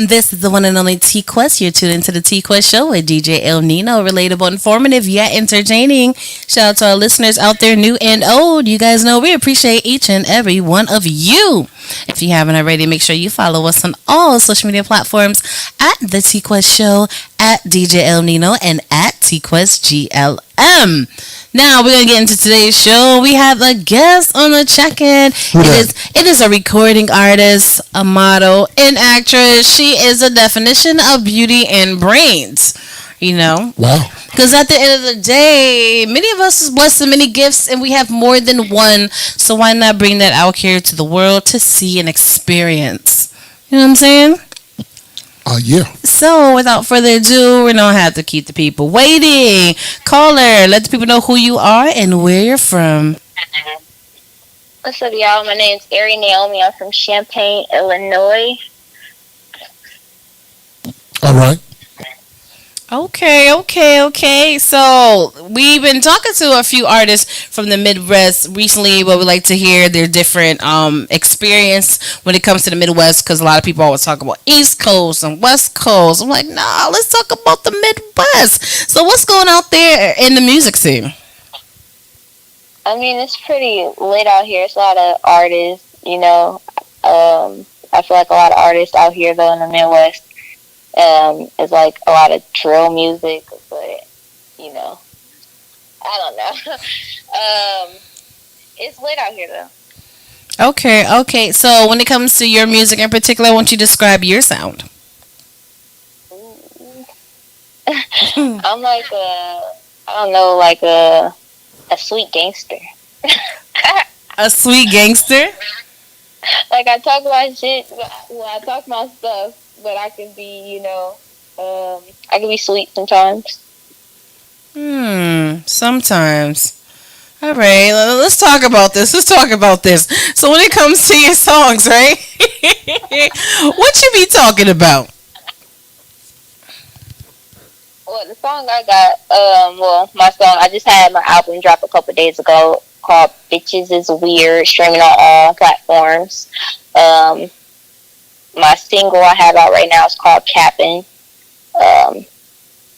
This is the one and only T Quest. You're tuned into the T Quest Show with DJ El Nino. Relatable, informative, yet entertaining. Shout out to our listeners out there, new and old. You guys know we appreciate each and every one of you. If you haven't already, make sure you follow us on all social media platforms at the T Quest Show, at DJ El Nino, and at T Quest GLM. Now we're gonna get into today's show. We have a guest on the check-in. It is a recording artist, a model, an actress. She is a definition of beauty and brains. You know, wow. Because at the end of the day, many of us is blessed with many gifts, and we have more than one. So why not bring that out here to the world to see and experience? You know what I'm saying? Yeah. So, without further ado, we don't have to keep the people waiting. Caller, let the people know who you are and where you're from. What's up, y'all? My name's Arii Naomi. I'm from Champaign, Illinois. All right. Okay. So, we've been talking to a few artists from the Midwest recently, but we like to hear their different experience when it comes to the Midwest, because a lot of people always talk about East Coast and West Coast. I'm like, nah, let's talk about the Midwest. So, what's going out there in the music scene? I mean, it's pretty lit out here. It's a lot of artists, you know. I feel like a lot of artists out here, though, in the Midwest. It's like a lot of drill music, but you know, I don't know. It's lit out here though. Okay. So when it comes to your music in particular, won't you describe your sound? I'm like a sweet gangster. A sweet gangster? Like I talk about shit. Well, I talk about stuff. But I can be, you know, I can be sweet sometimes. Sometimes. All right, let's talk about this. So when it comes to your songs, right? What you be talking about? Well, the song I got, my song, I just had my album drop a couple days ago called Bitches Is Weird, streaming on all platforms. My single I have out right now is called Cappin'.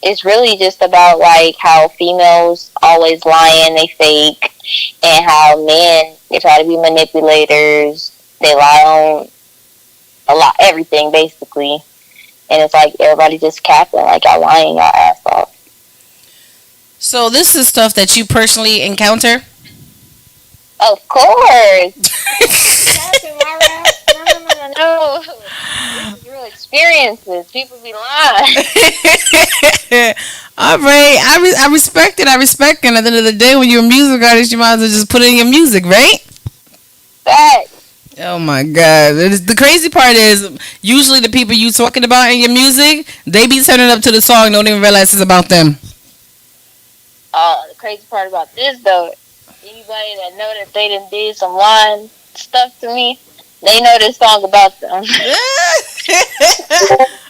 It's really just about like how females always lie and they fake, and how men, they try to be manipulators. They lie on everything basically, and it's like everybody just capping, like y'all lying y'all ass off. So this is stuff that you personally encounter? Of course. Capping my rap. No. This is real experiences. People be lying. All right. I respect it. And at the end of the day, when you're a music artist, you might as well just put it in your music, right? Facts. Oh, my God. The crazy part is, usually the people you talking about in your music, they be turning up to the song, don't even realize it's about them. The crazy part about this, though, anybody that know that they done did some lying stuff to me, they know this song about them.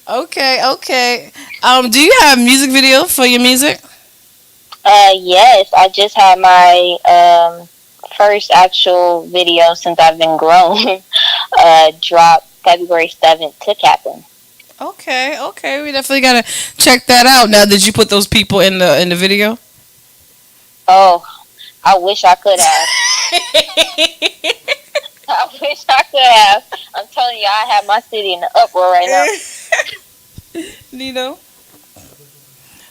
Okay. Do you have a music video for your music? Yes. I just had my first actual video since I've been grown. Dropped February 7th to Cappin'. Okay. We definitely gotta check that out. Now, did you put those people in the video? Oh, I wish I could have. I wish I could have. I'm telling you, I have my city in the uproar right now. NINO?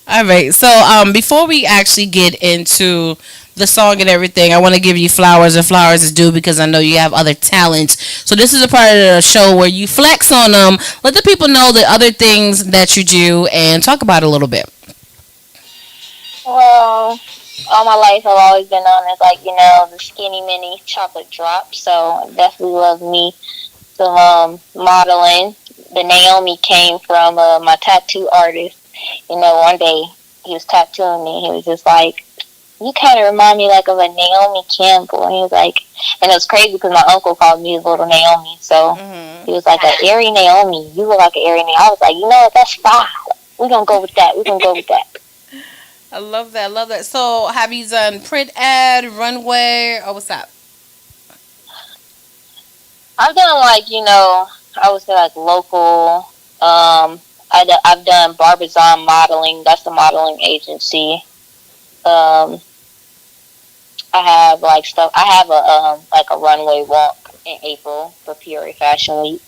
All right. So, before we actually get into the song and everything, I want to give you flowers and flowers is due, because I know you have other talents. So this is a part of the show where you flex on them, let the people know the other things that you do, and talk about it a little bit. Well, all my life I've always been on as, like, you know, the skinny mini chocolate drop. So I definitely love me some modeling. The Naomi came from my tattoo artist. You know, one day he was tattooing me. He was just like, you kind of remind me like of a Naomi Campbell. And he was like, and it was crazy because my uncle called me little Naomi. So he was like, Arii Naomi. You look like an Arii Naomi. I was like, you know what? That's fine. We're going to go with that. I love that. So, have you done print ad, runway, or what's that? I've done, like, you know, I would say, like, local I've done Barbizon modeling. That's the modeling agency. I have like stuff. I have a runway walk in April for Peoria Fashion Week.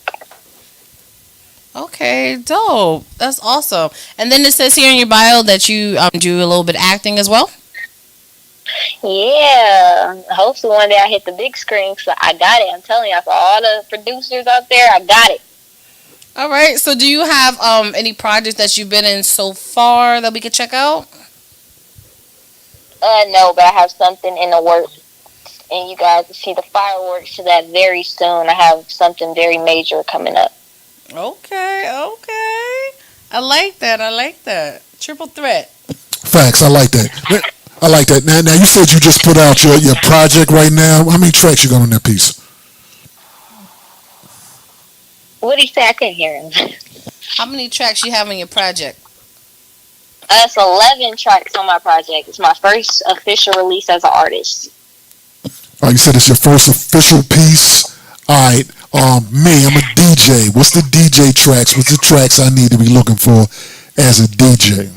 Okay, dope. That's awesome. And then it says here in your bio that you do a little bit of acting as well. Yeah, hopefully one day I hit the big screen. So I got it. I'm telling you, for all the producers out there, I got it. All right. So do you have any projects that you've been in so far that we could check out? No, but I have something in the works, and you guys will see the fireworks to that very soon. I have something very major coming up. Okay. I like that. Triple threat. Facts. I like that. Now you said you just put out your project right now. How many tracks you got on that piece? What did he say? I couldn't hear him. How many tracks you have on your project? It's 11 tracks on my project. It's my first official release as an artist. You said it's your first official piece. All right. Me, I'm a DJ. What's the DJ tracks? What's the tracks I need to be looking for as a DJ?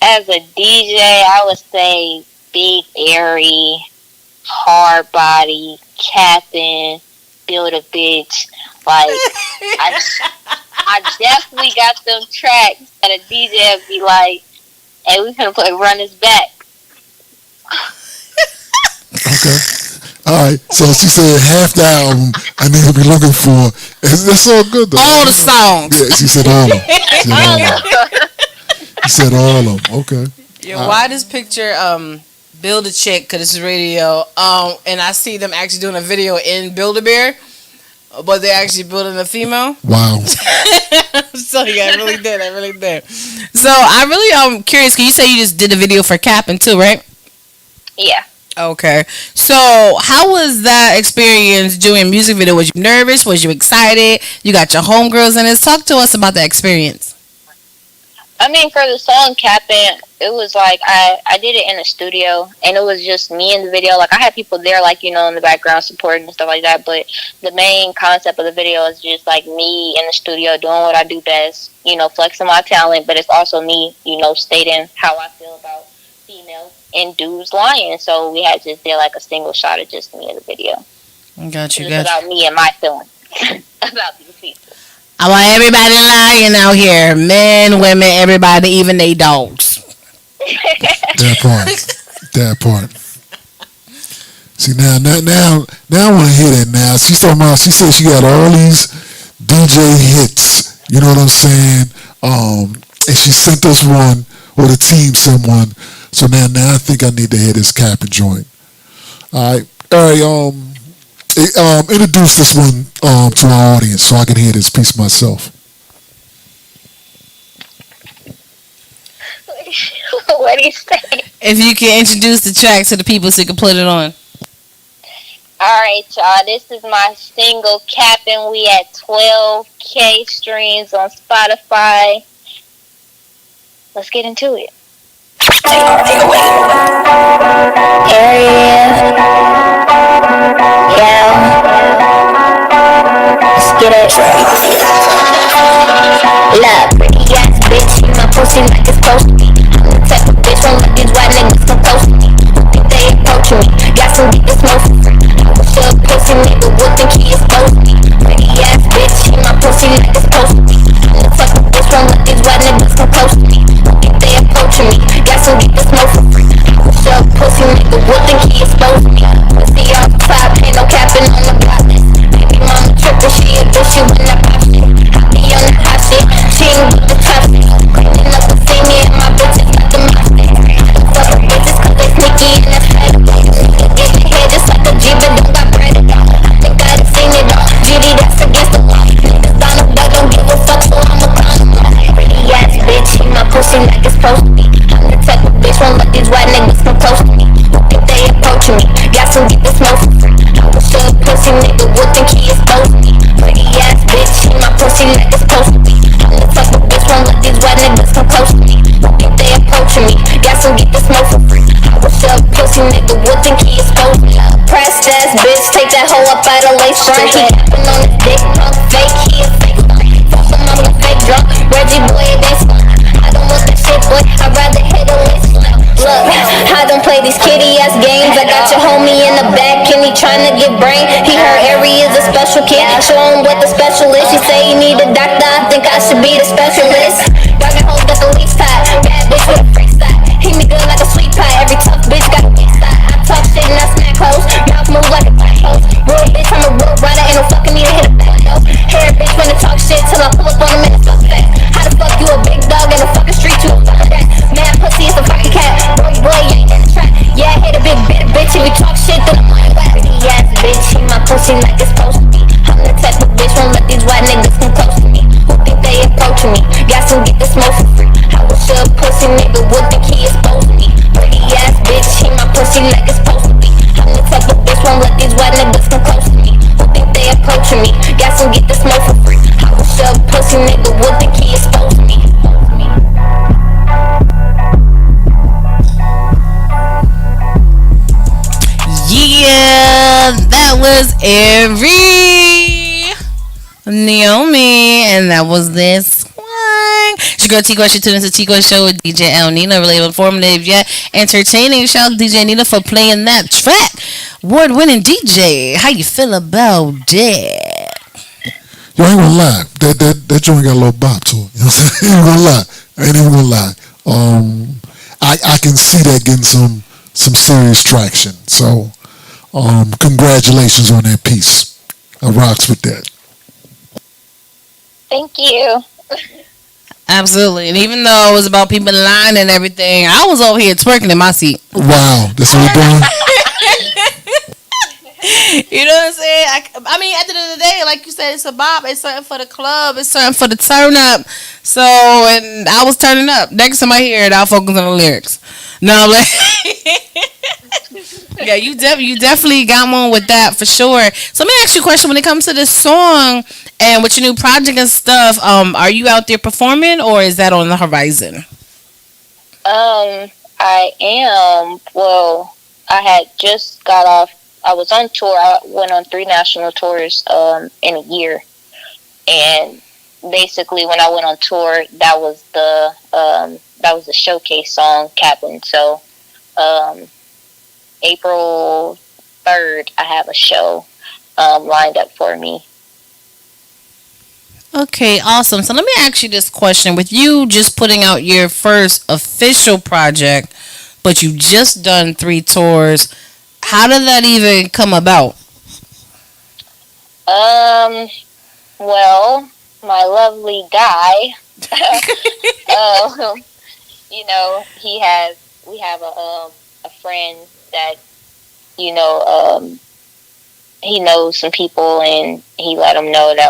As a DJ, I would say Big Arii, Hard Body, Captain, Build a Bitch. Like, I definitely got them tracks that a DJ would be like, hey, we finna run this back. Okay. All right. So she said half the album I need to be looking for. That's all good, though. All the songs. Yeah, she said all of them. She said all of them. Okay. Yeah, why this picture Build a Chick, because it's radio, and I see them actually doing a video in Build-A-Bear, but they're actually building a female. Wow. So yeah, I really did. So I really curious, because you say you just did a video for Cap'n too, right? Yeah. Okay. So how was that experience doing a music video? Was you nervous? Was you excited? You got your homegirls in it. Talk to us about that experience. I mean, for the song Cap'n, it was like I did it in a studio, and it was just me in the video. Like, I had people there, like, you know, in the background supporting and stuff like that, but the main concept of the video is just, like, me in the studio doing what I do best, you know, flexing my talent, but it's also me, you know, stating how I feel about females and dudes lying. So we had just did, like, a single shot of just me in the video. Got you. About me and my feelings about these people. I want everybody lying out here. Men, women, everybody, even they dogs. That part. See, now I want to hear that now. She's talking about, she said she got all these DJ hits. You know what I'm saying? And she sent us one, or the team sent one. So now I think I need to hear this Cap'n joint. All right. Introduce this one to our audience so I can hear this piece myself. What do you say? If you can introduce the track to the people so you can put it on. Alright, y'all. This is my single Cap'n. We at 12K streams on Spotify. Let's get into it. Take away. Area. Yeah. Let's get it. Love, pretty ass bitch. My pussy like it's supposed to be. I'm the type of bitch won't let these white niggas come close to me. Think they approaching me. Got some get this smoke for free. What's up, pussy nigga? What think he is supposed to be? Pretty ass bitch. My pussy like it's supposed to be. I'm the type of bitch won't let these white niggas come close to me. Think they approaching me. Got some get this smoke for free. What's up, pussy nigga? What think he is supposed to be? Pussy off the top, ain't no Cap'n on the block list. Baby mama trippin', she a bitch, she when I pop shit. I be on the hot shit, she ain't with the top shit. Cleaning up the scene, me and my bitches got the mouth stick. Fuck the bitches cause they sneaky and that's fake. Get your head just like a G, but don't got bread. I think I done seen it all. GD, that's against the law. Niggas on the block, don't give a fuck, so I'm a con. Pretty ass bitch, my pussy like it's supposed to be. I'm the type of bitch won't let these white niggas come close to me. Think they approaching me, got some get this smoke for free. What's up, pussy nigga, what think he is supposed to be? Pretty ass bitch, my pussy like it's supposed to be. I'm the type of bitch won't let these white niggas come close to me. Think they approaching me, got some get this smoke for free. What's up, pussy nigga, what think he is supposed to be? Pressed ass bitch, take that hoe up out of lace front. He capping on his dick, punk fake, he is fake. Fuck him I should be the specialist. Young and hoes got the least tie. Bad bitch with a freak side. Hit me good like a sweet pie. Every tough bitch got a weak side. I talk shit and I smack hoes. Mouth move like a black hose. Real bitch, I'm a real rider. Ain't no fucking need to hit a back though. Hair bitch wanna talk shit till I pull up on them and it's fuck fast. How the fuck you a big dog in the fucking street? You a fucking rat. Man, pussy is a fucking cat. Boy, boy, you ain't in the trap. Yeah, I hit a big bitter bitch. If you talk shit, then I'm like whack. Pretty ass bitch, he my pussy like it's supposed to be. I'm the type of bitch won't let these white niggas come close to me. Who think they approaching me? Got some get the smoke for free. How was your pussy nigga would think he exposed to me? Pretty ass bitch, he my pussy like it's supposed to be. I'm the type of bitch won't let these white niggas come close to me. Who think they approaching me? Got some get the smoke for free. How was your pussy nigga would think he exposed to me? Yeah, that was Arii Naomi, and that was this one. It's your girl T-Quest. You're tuning into T-Quest Show with DJ NINO. Relatable, informative, yet entertaining. Shout out to DJ NINO for playing that track. Award-winning DJ. How you feel about that? Yo, I ain't gonna lie. That joint got a little bop to it. You know what I'm saying? I ain't gonna lie. I ain't even gonna lie. I can see that getting some serious traction. So, congratulations on that piece. I rocks with that. Thank you. Absolutely. And even though it was about people in line and everything, I was over here twerking in my seat. Wow, that's what we're doing. You know what I'm saying? I mean, at the end of the day, like you said, it's a bop. It's something for the club. It's something for the turn up. So, and I was turning up. Next time I hear it, I'll focus on the lyrics. No, I'm like, yeah, you definitely got one with that for sure. So let me ask you a question. When it comes to this song and with your new project and stuff, are you out there performing or is that on the horizon? I am. Well, I had just got off. I was on tour. I went on 3 national tours in a year, and basically when I went on tour, that was the showcase song, Captain. So April 3rd, I have a show lined up for me. Okay, awesome. So let me ask you this question: with you just putting out your first official project, but you just done 3 tours. How did that even come about? Well, my lovely guy, we have a friend that, he knows some people, and he let him know that,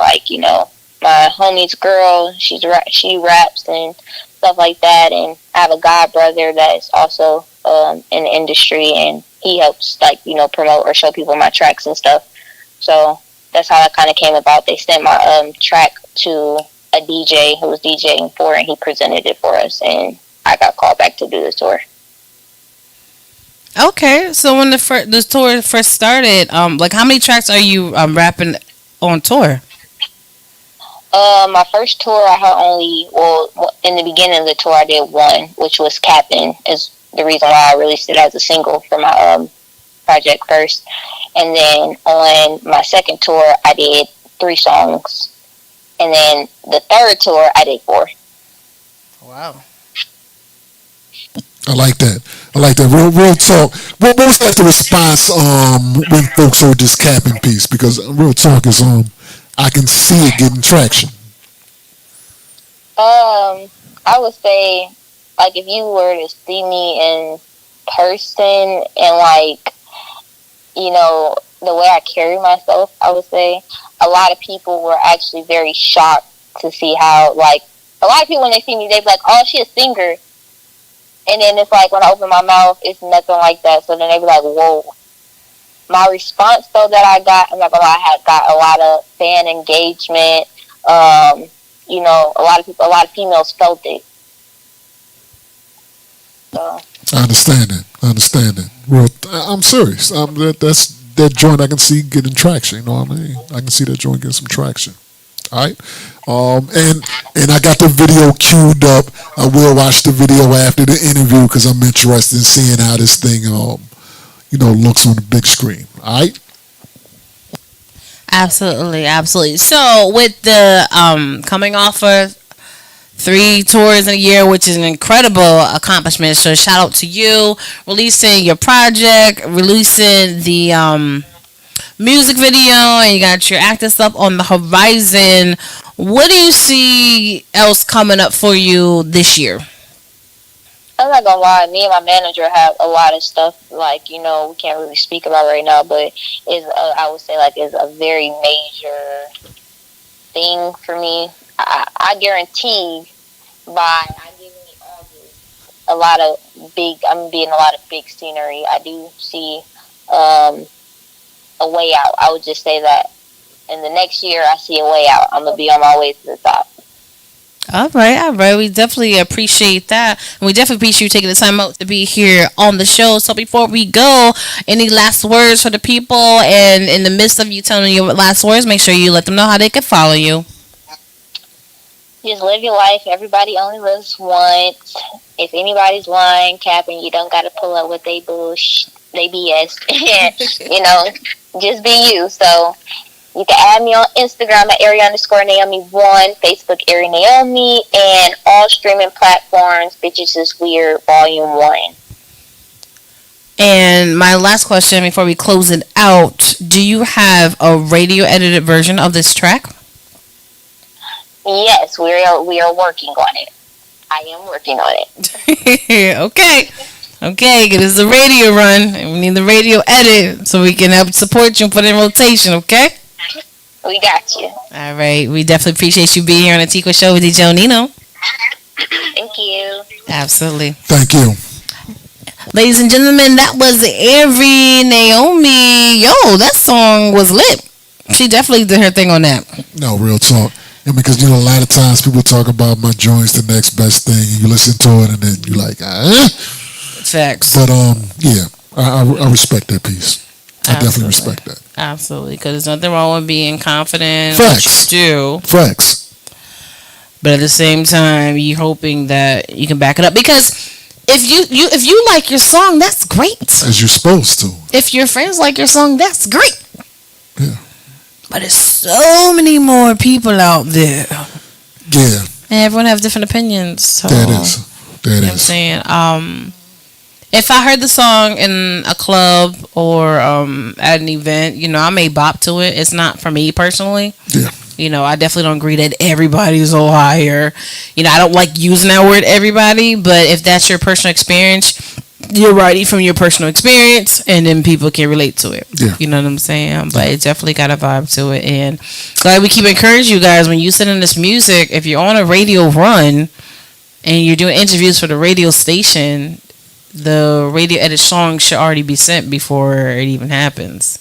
my homie's girl, she raps and stuff like that, and I have a god brother that is also in the industry, and he helps promote or show people my tracks and stuff. So that's how that kind of came about. They sent my track to a DJ who was DJing for it, and he presented it for us, and I got called back to do the tour. Okay, so when the tour first started, how many tracks are you rapping on tour? My first tour, I had in the beginning of the tour, I did 1, which was Captain, is the reason why I released it as a single for my project first. And then on my second tour, I did 3 songs. And then the third tour, I did 4. Wow. I like that. Real talk. What was like the response when folks heard this Captain piece? Because real talk is I can see it getting traction. I would say, if you were to see me in person and, the way I carry myself, I would say a lot of people were actually very shocked to see how, a lot of people when they see me, they'd be like, oh, she a singer. And then it's when I open my mouth, it's nothing like that. So then they'd be like, whoa. My response, though, that I got, I'm not gonna lie, I had got a lot of fan engagement. A lot of females felt it. So. I understand it. Well, I'm serious. That joint I can see getting traction. You know what I mean? I can see that joint getting some traction. All right. And I got the video queued up. I will watch the video after the interview because I'm interested in seeing how this thing looks on the big screen. All right. Absolutely, absolutely. So with the coming off of 3 tours in a year, which is an incredible accomplishment. So shout out to you releasing your project, releasing the music video, and you got your acting stuff on the horizon. What do you see else coming up for you this year? I'm not gonna lie, me and my manager have a lot of stuff like, you know, we can't really speak about right now, but is I would say like is a very major thing for me. I guarantee by I give me August I'm gonna be in a lot of big scenery. I do see a way out. I would just say that in the next year I see a way out. I'm gonna be on my way to the top. All right, all right. We definitely appreciate that. And we definitely appreciate you taking the time out to be here on the show. So before we go, any last words for the people? And in the midst of you telling your last words, make sure you let them know how they can follow you. Just live your life. Everybody only lives once. If anybody's lying, capping, you don't gotta pull up with they bullshit, they BS. You know, just be you. So you can add me on Instagram at Arii_Naomi1, Facebook Arii Naomi, and all streaming platforms, Bitches is Weird, Volume 1. And my last question before we close it out, do you have a radio edited version of this track? Yes, we are working on it. I am working on it. Okay. Okay, it is the radio run, and we need the radio edit so we can help support you and put it in rotation, okay? We got you. All right. We definitely appreciate you being here on the Tico Show with DJ NINO. Thank you. Absolutely. Thank you. Ladies and gentlemen, that was Arii Naomi. Yo, that song was lit. She definitely did her thing on that. No, real talk. And because, you know, a lot of times people talk about my joint's the next best thing, and you listen to it, and then you're like, Facts. But, yeah, I respect that piece. I definitely respect that. Absolutely, because there's nothing wrong with being confident. Facts. What you do. Facts. But at the same time, you're hoping that you can back it up. Because if you like your song, that's great. As you're supposed to. If your friends like your song, that's great. Yeah. But there's so many more people out there. Yeah. And everyone has different opinions. So, that is. You know what I'm saying? If I heard the song in a club or at an event, you know, I may bop to it. It's not for me personally. Yeah. You know, I definitely don't agree that everybody's so higher. You know, I don't like using that word everybody, but if that's your personal experience, you're writing from your personal experience, and then people can relate to it. Yeah. You know what I'm saying? But it definitely got a vibe to it. And glad we keep encouraging you guys when you send in this music, if you're on a radio run and you're doing interviews for the radio station, the radio edit song should already be sent before it even happens.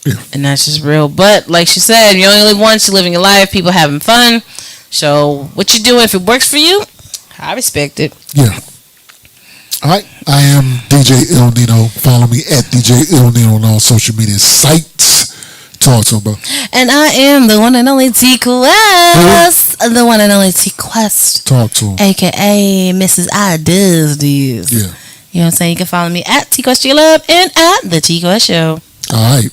Yeah. And that's just real. But like she said, you only live once, you're living your life, people having fun. So what you do, if it works for you, I respect it. Yeah. All right. I am DJ Il Nino. Follow me at DJ Il Nino on all social media sites. Talk to him, bro. And I am the one and only T Quest. The one and only T Quest. Talk to him. AKA Mrs. I Does This. Yeah. You know what I'm saying? You can follow me at T Quest G Love and at The T Quest Show. All right.